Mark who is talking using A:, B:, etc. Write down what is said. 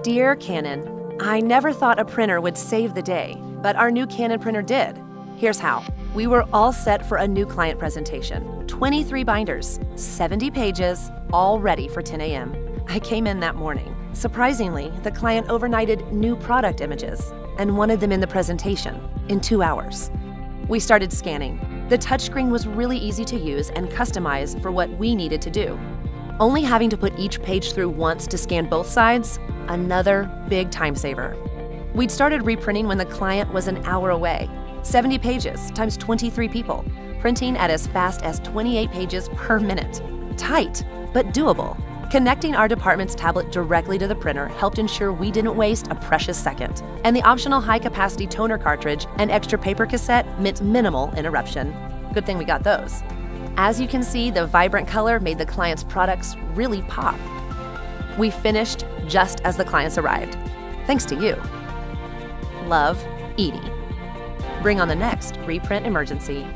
A: Dear Canon, I never thought a printer would save the day, but our new Canon printer did. Here's how. We were all set for a new client presentation. 23 binders, 70 pages, all ready for 10 a.m. I came in that morning. Surprisingly, the client overnighted new product images and wanted them in the presentation in 2 hours. We started scanning. The touchscreen was really easy to use and customize for what we needed to do. Only having to put each page through once to scan both sides, another big time saver. We'd started reprinting when the client was an hour away. 70 pages times 23 people, printing at as fast as 28 pages per minute. Tight, but doable. Connecting our department's tablet directly to the printer helped ensure we didn't waste a precious second. And the optional high-capacity toner cartridge and extra paper cassette meant minimal interruption. Good thing we got those. As you can see, the vibrant color made the client's products really pop. We finished just as the clients arrived. Thanks to you. Love, Edie. Bring on the next reprint emergency.